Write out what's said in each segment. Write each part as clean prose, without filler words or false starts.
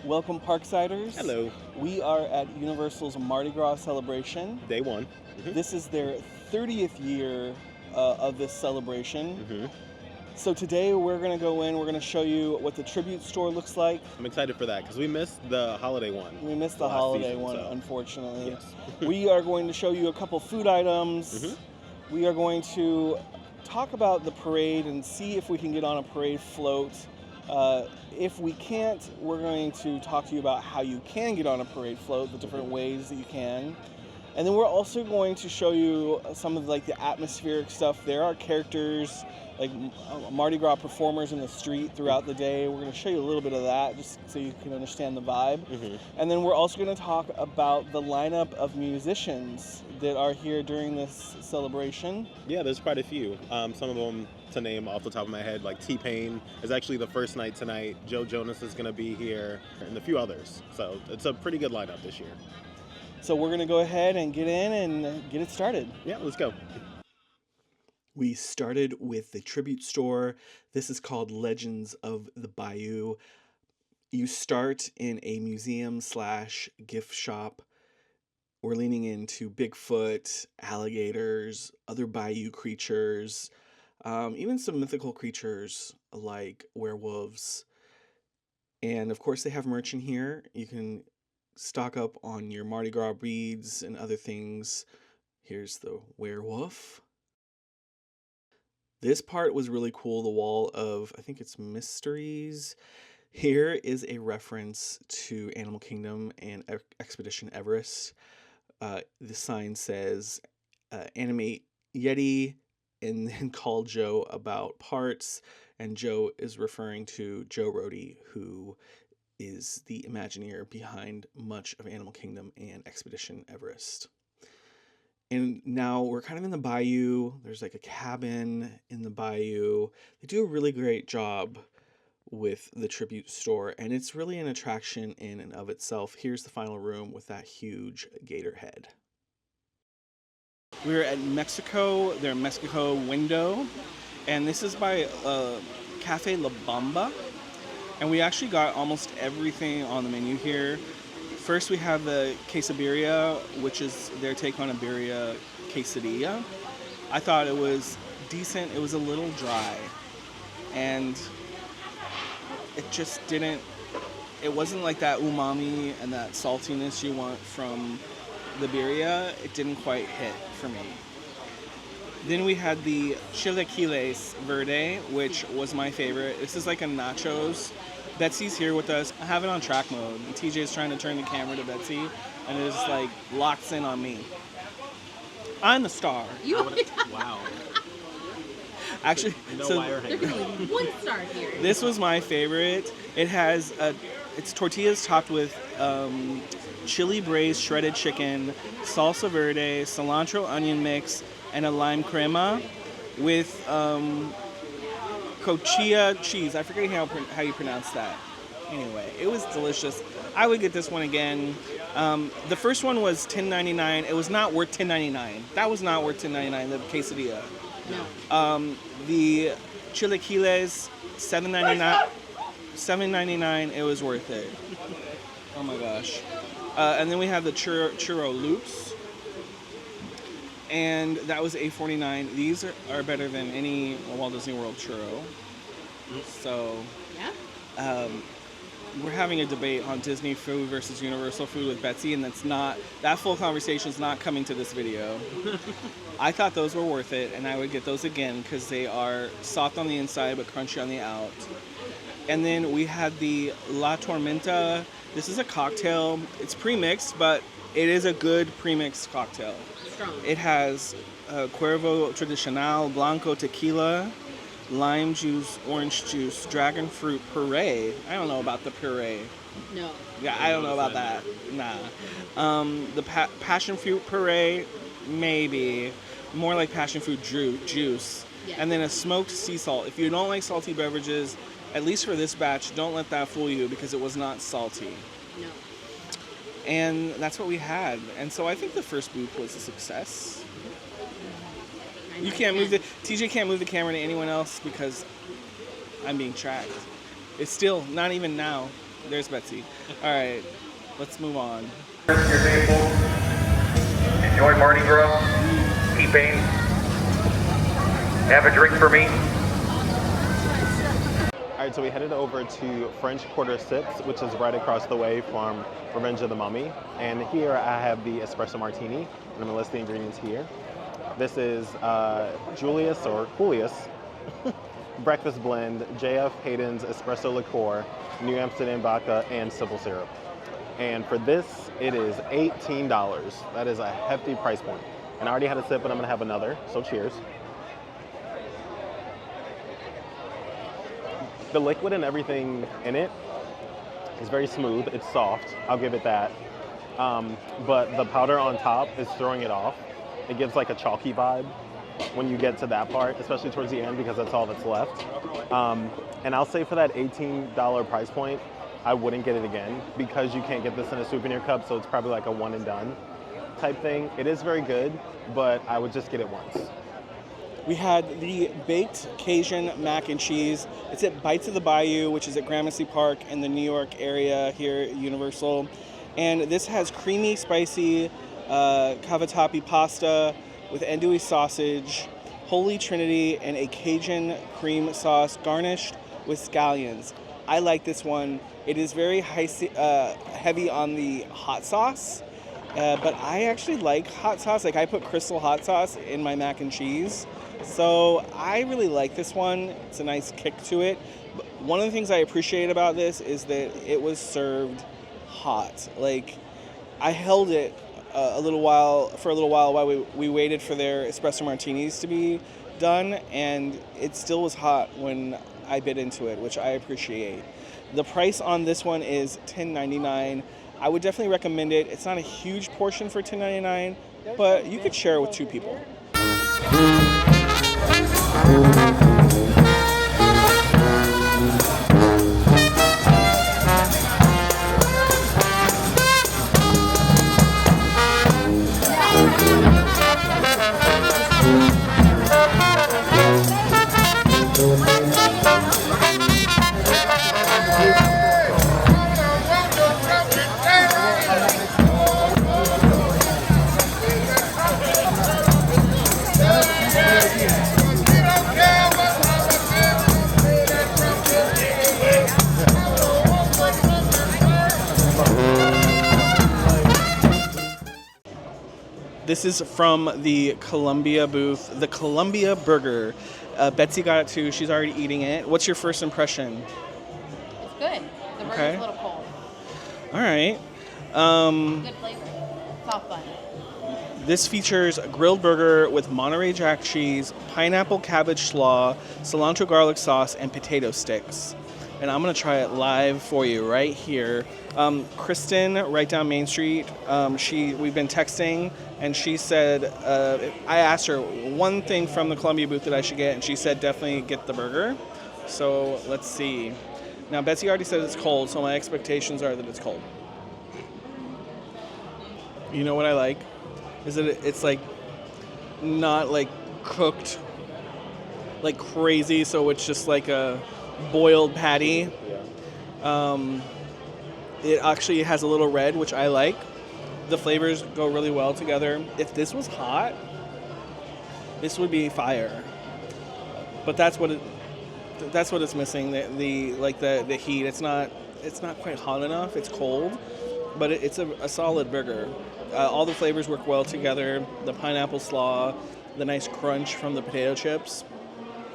Welcome, Parksiders. Hello. We are at Universal's Mardi Gras celebration. Day one. This is their 30th year of this celebration. So today we're going to go in, we're going to show you what the tribute store looks like. I'm excited for that because we missed the holiday one. We missed the holiday season, one, so. unfortunately. Yes. We are going to show you a couple food items. We are going to talk about the parade and see if we can get on a parade float. If we can't, we're going to talk to you about how you can get on a parade float, the different ways that you can. And then we're also going to show you some of like the atmospheric stuff. There are characters, like Mardi Gras performers in the street throughout the day. We're going to show you a little bit of that just so you can understand the vibe. And then we're also going to talk about the lineup of musicians that are here during this celebration. Yeah, there's quite a few. Some of them to name off the top of my head, like T-Pain is actually the first night tonight. Joe Jonas is going to be here, and a few others. So it's a pretty good lineup this year. So we're going to go ahead and get in and get it started. Yeah, let's go. We started with the tribute store. This is called Legends of the Bayou. You start in a museum/gift shop. We're leaning into Bigfoot, alligators, other bayou creatures, even some mythical creatures like werewolves. And of course they have merch in here. You can stock up on your Mardi Gras beads and other things. Here's the werewolf. This part was really cool, the wall of, I think it's mysteries. Here is a reference to Animal Kingdom and Expedition Everest. The sign says, animate Yeti, and then call Joe about parts. And Joe is referring to Joe Rohde, who is the Imagineer behind much of Animal Kingdom and Expedition Everest. And now we're kind of in the bayou. There's like a cabin in the bayou. They do a really great job with the tribute store, and it's really an attraction in and of itself. Here's the final room with that huge gator head. We're at Mexico, their Mexico window, and this is by Cafe La Bamba. And we actually got almost everything on the menu here. First, we have the quesabirria, which is their take on a birria quesadilla. I thought it was decent. It was a little dry. And it just didn't, it wasn't like that umami and that saltiness you want from the birria. It didn't quite hit for me. Then we had the chilaquiles verde, which was my favorite. This is like a nachos. Betsy's here with us. I have it on track mode. And TJ's trying to turn the camera to Betsy, and it just like locks in on me. I'm the star. Wow. Actually, No so wire They're hanger. gonna leave 1 star here. this was my favorite. It has it's tortillas topped with chili braised shredded chicken, salsa verde, cilantro onion mix, and a lime crema with cochinita cheese. I forget how you pronounce that. Anyway, it was delicious. I would get this one again. The first one was $10.99. It was not worth $10.99. That was not worth $10.99, the quesadilla. No. The chilaquiles, $7.99. $7.99. It was worth it. Oh my gosh. And then we have the churro loops. And that was $8.49. These are better than any Walt Disney World churro. So, Yeah. we're having a debate on Disney food versus Universal food with Betsy, and that full conversation is not coming to this video. I thought those were worth it, and I would get those again because they are soft on the inside but crunchy on the out. And then we had the La Tormenta. This is a cocktail. It's pre-mixed, but it is a good pre-mixed cocktail. Strong. It has Cuervo Tradicional, Blanco Tequila, lime juice, orange juice, dragon fruit puree. I don't know about the puree. No. Yeah, I don't know about that. Nah. The passion fruit puree, maybe. More like passion fruit juice. Yeah. And then a smoked sea salt. If you don't like salty beverages, at least for this batch, don't let that fool you because it was not salty. No. And that's what we had. And so I think the first booth was a success. You can't move TJ can't move the camera to anyone else because I'm being tracked. It's still, not even now. There's Betsy. All right, let's move on. Your table. Enjoy Mardi Gras. T-Pain. Have a drink for me. All right, so we headed over to French Quarter Sips, which is right across the way from Revenge of the Mummy. And here I have the espresso martini, and I'm gonna list the ingredients here. This is Julius or Julius breakfast blend, JF Hayden's espresso liqueur, New Amsterdam vodka, and simple syrup. And for this, it is $18. That is a hefty price point. And I already had a sip, and I'm gonna have another, so cheers. The liquid and everything in it is very smooth. It's soft. I'll give it that. But the powder on top is throwing it off. It gives like a chalky vibe when you get to that part, especially towards the end because that's all that's left. And I'll say for that $18 price point, I wouldn't get it again because you can't get this in a souvenir cup, so it's probably like a one and done type thing. It is very good, but I would just get it once. We had the baked Cajun mac and cheese. It's at Bites of the Bayou, which is at Gramercy Park in the New York area here at Universal. And this has creamy, spicy cavatappi pasta with andouille sausage, Holy Trinity, and a Cajun cream sauce garnished with scallions. I like this one. It is very heavy on the hot sauce, but I actually like hot sauce. Like I put Crystal hot sauce in my mac and cheese. So I really like this one. It's a nice kick to it. But one of the things I appreciate about this is that it was served hot. Like I held it for a little while we waited for their espresso martinis to be done, and it still was hot when I bit into it, which I appreciate. The price on this one is $10.99. I would definitely recommend it. It's not a huge portion for $10.99, but you could share it with two people. This is from the Columbia booth, the Columbia Burger. Betsy got it too. She's already eating it. What's your first impression? It's good. The burger's Okay. a little cold. All right. Good flavor. Soft bun. This features a grilled burger with Monterey Jack cheese, pineapple cabbage slaw, cilantro garlic sauce, and potato sticks. And I'm gonna try it live for you right here. Kristen, right down Main Street, we've been texting, and she said, I asked her one thing from the Columbia booth that I should get, and she said definitely get the burger. So let's see. Now Betsy already said it's cold, so my expectations are that it's cold. You know what I like? Is that it's like not like cooked like crazy, so it's just like a boiled patty. It actually has a little red, which I like. The flavors go really well together. If this was hot, this would be fire. But that's what it's missing. The heat. It's not quite hot enough. It's cold, but it's a solid burger. All the flavors work well together. The pineapple slaw, the nice crunch from the potato chips.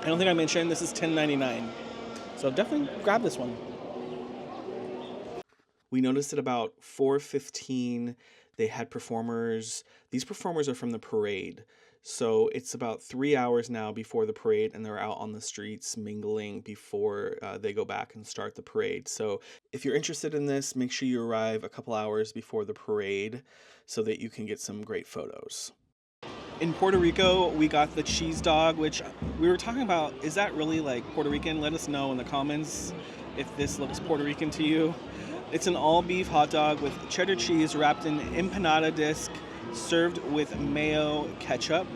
I don't think I mentioned this is $10.99. So definitely grab this one. We noticed at about 4:15 they had performers. These performers are from the parade. So it's about 3 hours now before the parade, and they're out on the streets mingling before they go back and start the parade. So if you're interested in this, make sure you arrive a couple hours before the parade so that you can get some great photos. In Puerto Rico, we got the cheese dog, which we were talking about. Is that really like Puerto Rican? Let us know in the comments if this looks Puerto Rican to you. It's an all-beef hot dog with cheddar cheese wrapped in empanada disc, served with mayo ketchup.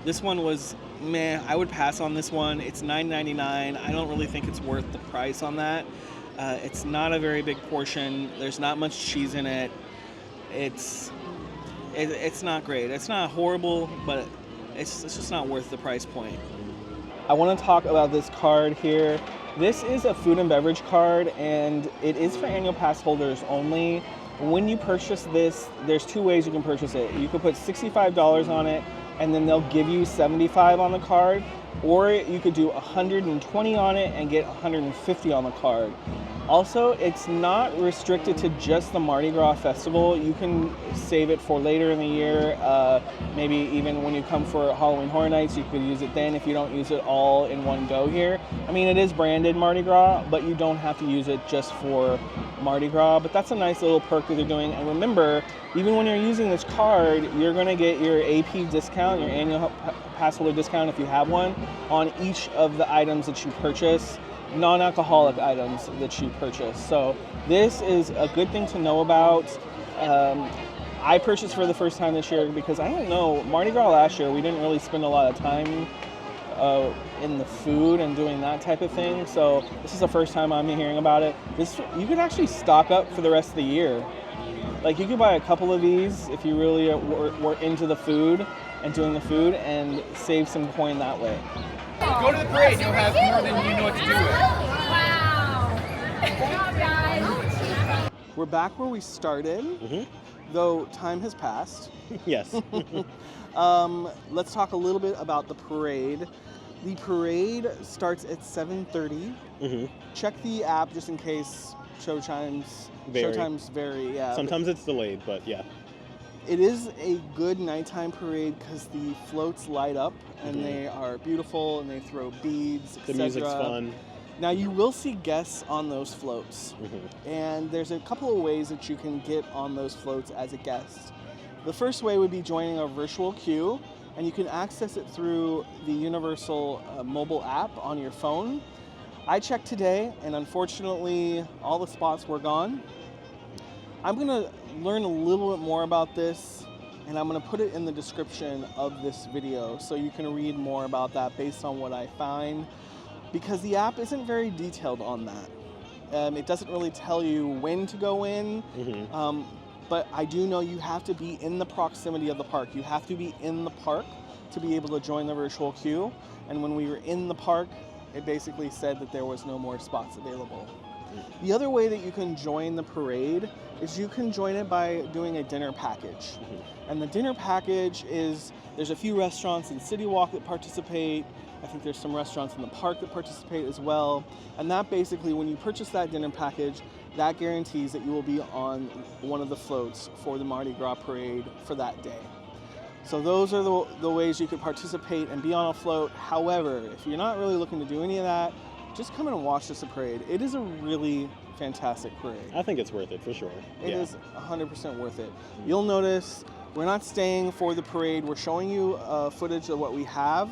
This one was meh. I would pass on this one. It's $9.99. I don't really think it's worth the price on that. It's not a very big portion. There's not much cheese in it. It's not great. It's not horrible, but it's just not worth the price point. I want to talk about this card here. This is a food and beverage card, and it is for annual pass holders only. When you purchase this, there's two ways you can purchase it. You could put $65 on it, and then they'll give you $75 on the card, or you could do $120 on it and get $150 on the card. Also, it's not restricted to just the Mardi Gras festival. You can save it for later in the year. Maybe even when you come for Halloween Horror Nights, you could use it then if you don't use it all in one go here. I mean, it is branded Mardi Gras, but you don't have to use it just for Mardi Gras. But that's a nice little perk that they're doing. And remember, even when you're using this card, you're going to get your AP discount, your annual pass holder discount if you have one, on each of the items that you purchase. Non-alcoholic items that you purchase. So this is a good thing to know about. I purchased for the first time this year because I don't know, Mardi Gras last year we didn't really spend a lot of time in the food and doing that type of thing. So this is the first time I'm hearing about it. You could actually stock up for the rest of the year. Like you could buy a couple of these if you really were into the food and doing the food and save some coin that way. Go to the parade, you'll have more than you know what to do with. Wow. Good job, guys. We're back where we started, though time has passed. Yes. Let's talk a little bit about the parade. The parade starts at 7:30. Check the app just in case showtimes vary. Yeah. Sometimes it's delayed, but yeah. It is a good nighttime parade because the floats light up and they are beautiful and they throw beads, etc. The music's fun. Now you will see guests on those floats, and there's a couple of ways that you can get on those floats as a guest. The first way would be joining a virtual queue, and you can access it through the Universal mobile app on your phone. I checked today, and unfortunately, all the spots were gone. I'm going to learn a little bit more about this, and I'm going to put it in the description of this video so you can read more about that based on what I find, because the app isn't very detailed on that. It doesn't really tell you when to go in, but I do know you have to be in the proximity of the park. You have to be in the park to be able to join the virtual queue, and when we were in the park, it basically said that there was no more spots available. The other way that you can join the parade is you can join it by doing a dinner package. And the dinner package is, there's a few restaurants in City Walk that participate. I think there's some restaurants in the park that participate as well. And that basically, when you purchase that dinner package, that guarantees that you will be on one of the floats for the Mardi Gras parade for that day. So those are the ways you could participate and be on a float. However, if you're not really looking to do any of that, just come in and watch this parade. It is a really fantastic parade. I think it's worth it for sure. It is 100% worth it. You'll notice we're not staying for the parade. We're showing you footage of what we have,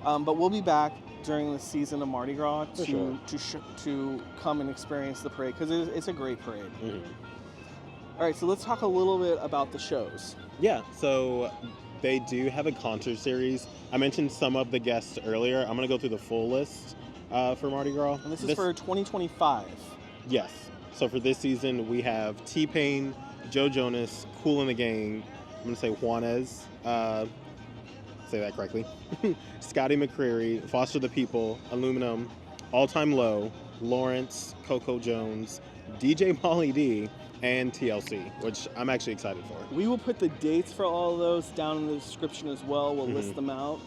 but we'll be back during the season of Mardi Gras to come and experience the parade because it's a great parade. All right, so let's talk a little bit about the shows. Yeah, so they do have a concert series. I mentioned some of the guests earlier. I'm going to go through the full list for Mardi Gras. And this is for 2025. Yes. So for this season, we have T-Pain, Joe Jonas, Kool and the Gang. I'm going to say Juanes. Say that correctly. Scotty McCreery, Foster the People, Aluminum, All Time Low, Lawrence, Coco Jones, DJ Molly D, and TLC, which I'm actually excited for. We will put the dates for all of those down in the description as well. We'll list them out.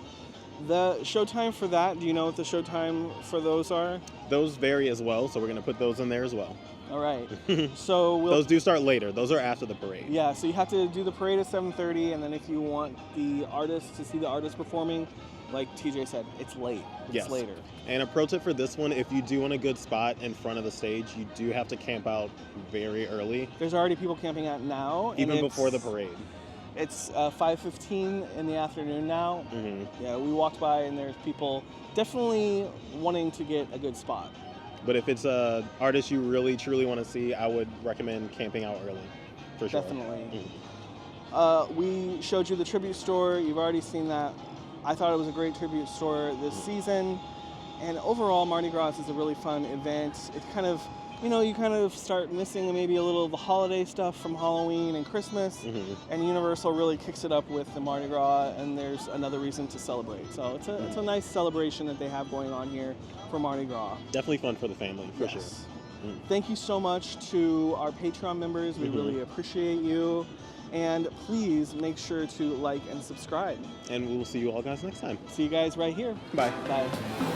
The showtime for that, do you know what the showtime for those are? Those vary as well, so we're going to put those in there as well. All right. So those do start later. Those are after the parade. Yeah, so you have to do the parade at 7:30, and then if you want the artists to see the artists performing, like TJ said, it's late. It's later. And a pro tip for this one, if you do want a good spot in front of the stage, you do have to camp out very early. There's already people camping out now. Even before the parade. It's 5:15 in the afternoon now. Yeah, we walked by and there's people definitely wanting to get a good spot. But if it's an artist you really, truly want to see, I would recommend camping out early, for sure. Definitely. We showed you the tribute store. You've already seen that. I thought it was a great tribute store this season. And overall, Mardi Gras is a really fun event. It kind of you know, you kind of start missing maybe a little of the holiday stuff from Halloween and Christmas, and Universal really kicks it up with the Mardi Gras, and there's another reason to celebrate. So it's a nice celebration that they have going on here for Mardi Gras. Definitely fun for the family, for sure. Thank you so much to our Patreon members. We really appreciate you. And please make sure to like and subscribe. And we will see you all guys next time. See you guys right here. Bye. Bye.